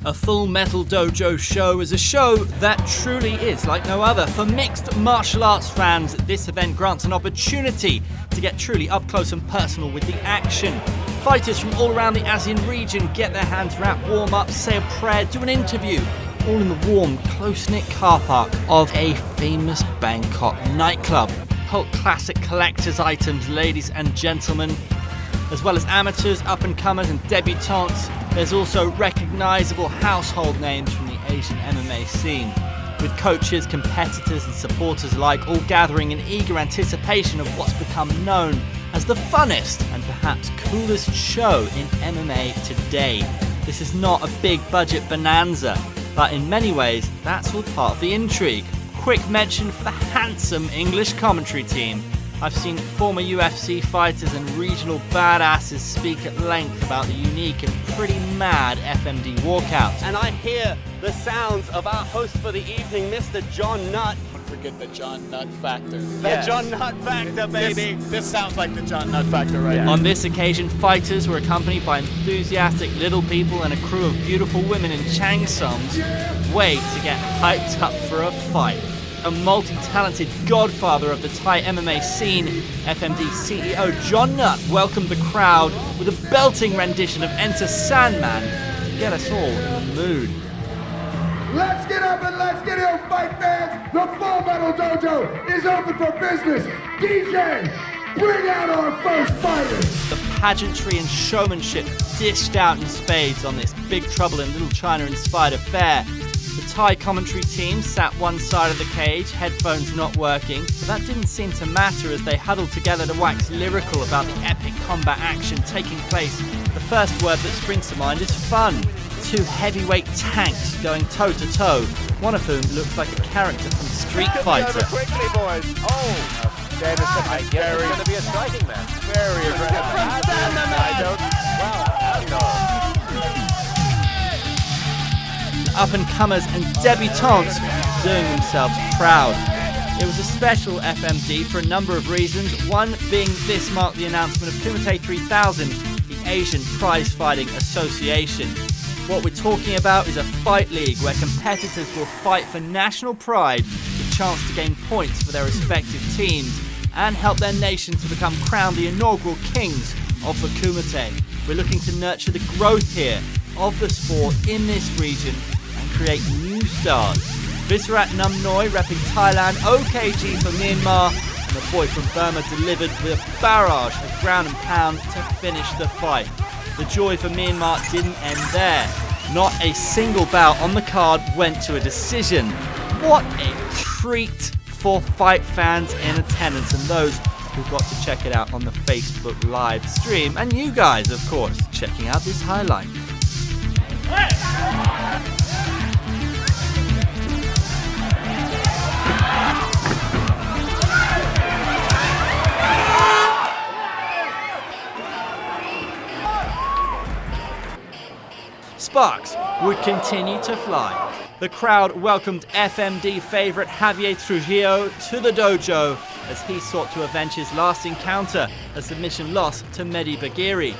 A Full Metal Dojo show is a show that truly is like no other. For mixed martial arts fans, this event grants an opportunity to get truly up close and personal with the action. Fighters from all around the ASEAN region get their hands wrapped, warm up, say a prayer, do an interview, all in the warm, close-knit car park of a famous Bangkok nightclub. Cult classic collector's items, ladies and gentlemen, as well as amateurs, up-and-comers and debutantes. There's also recognisable household names from the Asian MMA scene, with coaches, competitors and supporters alike all gathering in eager anticipation of what's become known as the funnest and perhaps coolest show in MMA today. This is not a big budget bonanza, but in many ways that's all part of the intrigue. Quick mention for the handsome English commentary team. I've seen former UFC fighters and regional badasses speak at length about the unique and pretty mad FMD walkouts. And I hear the sounds of our host for the evening, Mr. John Nutt. Don't forget the John Nutt factor. The John Nutt factor, baby. This sounds like the John Nutt factor right now. On this occasion, fighters were accompanied by enthusiastic little people and a crew of beautiful women in changsongs. Way to get hyped up for a fight. A multi-talented godfather of the Thai MMA scene, FMD CEO John Nutt welcomed the crowd with a belting rendition of Enter Sandman to get us all in the mood. Let's get up and let's get in, fight fans! The Full Metal Dojo is open for business! DJ, bring out our first fighters! The pageantry and showmanship dished out in spades on this Big Trouble in Little China inspired affair. The Thai commentary team sat one side of the cage, headphones not working, but that didn't seem to matter as they huddled together to wax lyrical about the epic combat action taking place. The first word that springs to mind is fun. Two heavyweight tanks going toe to toe, one of whom looks like a character from Street Fighter. Quickly, boys. Oh, Davison, I guess it's going to be a striking match. Very aggressive. I don't. Wow. Up-and-comers and debutantes doing themselves proud. It was a special FMD for a number of reasons, one being this marked the announcement of Kumite 3000, the Asian Prize Fighting Association. What we're talking about is a fight league where competitors will fight for national pride, the chance to gain points for their respective teams, and help their nation to become crowned the inaugural kings of the Kumite. We're looking to nurture the growth here of the sport in this region and create new stars. Visrat Namnoy repping Thailand, OKG for Myanmar, and the boy from Burma delivered with a barrage of ground and pound to finish the fight. The joy for Myanmar didn't end there. Not a single bout on the card went to a decision. What a treat for fight fans in attendance and those who got to check it out on the Facebook live stream, and you guys, of course, checking out this highlight. Sparks would continue to fly. The crowd welcomed FMD favourite Javier Trujillo to the dojo as he sought to avenge his last encounter, a submission loss to Mehdi Bagiri.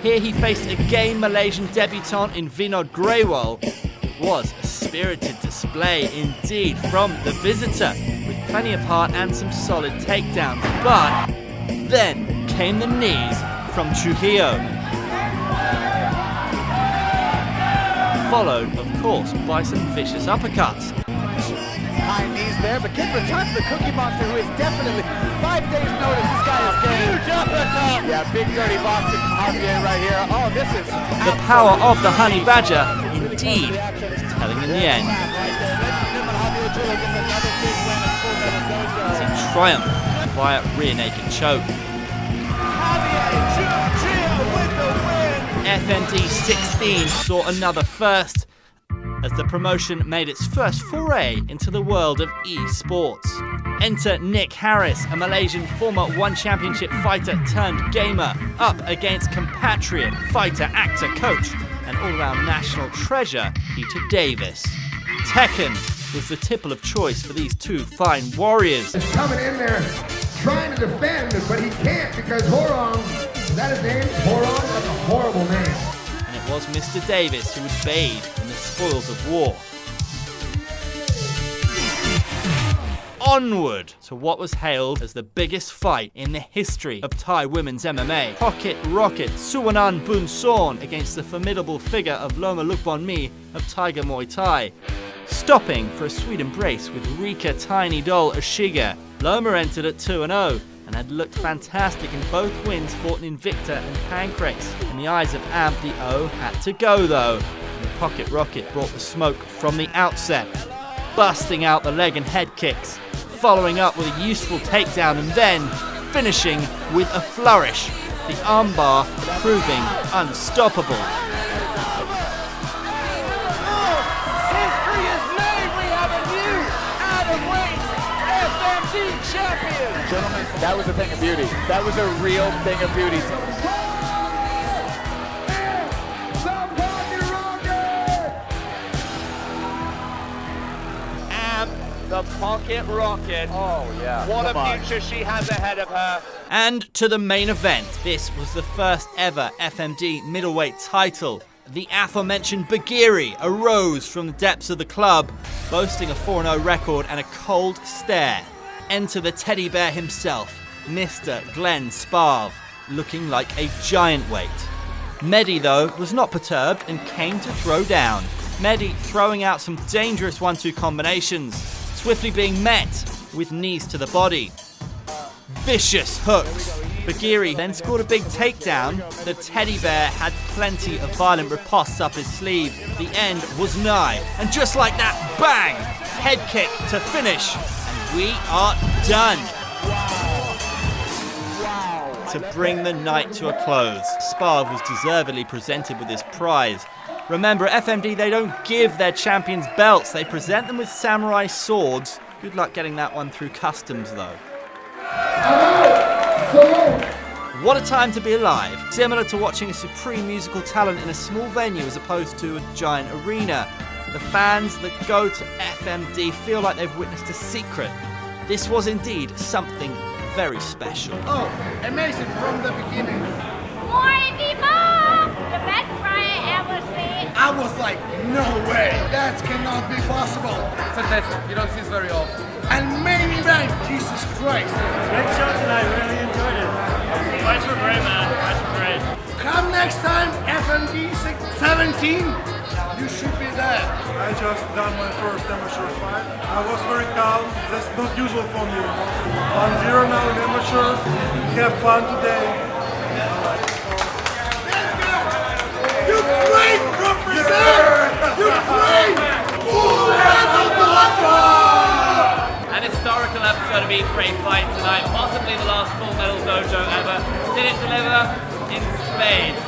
Here he faced a gay Malaysian debutant in Vinod Grewal. It was a spirited display indeed from the visitor, with plenty of heart and some solid takedowns. But then came the knees from Trujillo, followed, of course, by some vicious uppercuts. High knees there, but kick return to the Cookie Monster, who is definitely 5 days notice. This guy is game. Huge uppercut. Yeah, big dirty boxing from Javier right here. Oh, this is the power of the Honey Badger, indeed, is telling in the end. As he triumphed via rear naked choke. FMD 16 saw another first as the promotion made its first foray into the world of esports. Enter Nick Harris, a Malaysian former One Championship fighter turned gamer, up against compatriot, fighter, actor, coach, and all-round national treasure, Peter Davis. Tekken was the tipple of choice for these two fine warriors. He's coming in there trying to defend, but he can't because Horong, is that his name? Horong? That's a horrible name. And it was Mr. Davis, who would bathe in the spoils of war. Onward to what was hailed as the biggest fight in the history of Thai women's MMA. Pocket Rocket Suwanan Bunsorn against the formidable figure of Loma Lukbonmi of Tiger Muay Thai. Stopping for a sweet embrace with Rika Tiny Doll Ashiga. Loma entered at 2-0 and had looked fantastic in both wins fought in Invicta and Pancrase. In the eyes of Amp, the O had to go though, and the Pocket Rocket brought the smoke from the outset, busting out the leg and head kicks, following up with a useful takedown and then finishing with a flourish, the armbar proving unstoppable. History is made. We have a new atom-weight FMD champion. Gentlemen, that was a thing of beauty. That was a real thing of beauty. The Pocket Rocket. Oh, yeah. What a future she has ahead of her. And to the main event. This was the first ever FMD middleweight title. The aforementioned Bagheeri arose from the depths of the club, boasting a 4-0 record and a cold stare. Enter the teddy bear himself, Mr. Glenn Sparv, looking like a giant weight. Mehdi, though, was not perturbed and came to throw down. Mehdi throwing out some dangerous 1-2 combinations, swiftly being met with knees to the body. Vicious hooks. Bagheeri then scored a big takedown. The teddy bear had plenty of violent ripostes up his sleeve. The end was nigh. And just like that, bang! Head kick to finish. And we are done. To bring the night to a close, Sparv was deservedly presented with his prize. Remember, at FMD, they don't give their champions belts, they present them with samurai swords. Good luck getting that one through customs, though. What a time to be alive. Similar to watching a supreme musical talent in a small venue as opposed to a giant arena. The fans that go to FMD feel like they've witnessed a secret. This was indeed something very special. Oh, amazing from the beginning. More people! The best Friday ever seen. I was like, no way, that cannot be possible. Fantastic, you don't see this very often. And main event, Jesus Christ. Great show tonight, really enjoyed it. Fights were great, man. Fights were great. Come next time, FMD 17, you should be there. I just done my first amateur fight. I was very calm, that's not usual for me. 1-0 now in amateur, have fun today. Ukraine represent! Ukraine! An historical episode of E3 Fight tonight, possibly the last Full Metal Dojo ever. Did it deliver? In spades.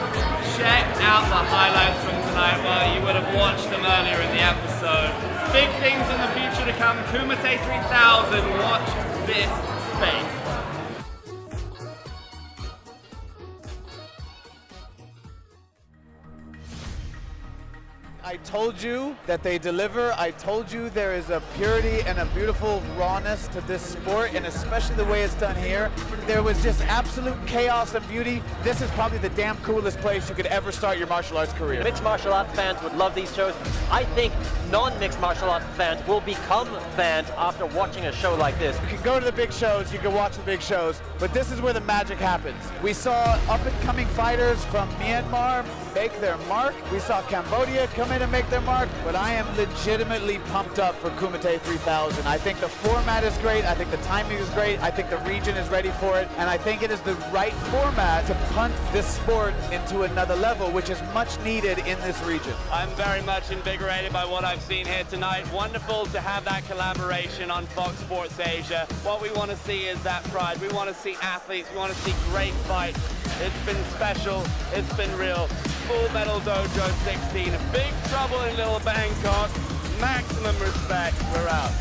Check out the highlights from tonight. Well, you would have watched them earlier in the episode. Big things in the future to come. Kumite 3000, watch this space. I told you that they deliver. I told you there is a purity and a beautiful rawness to this sport, and especially the way it's done here. There was just absolute chaos and beauty. This is probably the damn coolest place you could ever start your martial arts career. Mixed martial arts fans would love these shows. I think non-mixed martial arts fans will become fans after watching a show like this. You can go to the big shows, you can watch the big shows, but this is where the magic happens. We saw up-and-coming fighters from Myanmar make their mark. We saw Cambodia come in and make their mark, but I am legitimately pumped up for Kumite 3000. I think the format is great, I think the timing is great, I think the region is ready for it, and I think it is the right format to punt this sport into another level, which is much needed in this region. I'm very much invigorated by what I've seen here tonight. Wonderful to have that collaboration on Fox Sports Asia. What we want to see is that pride. We want to see athletes, we want to see great fights. It's been special, it's been real. Full Metal Dojo 16, big trouble in Little Bangkok. Maximum respect, we're out.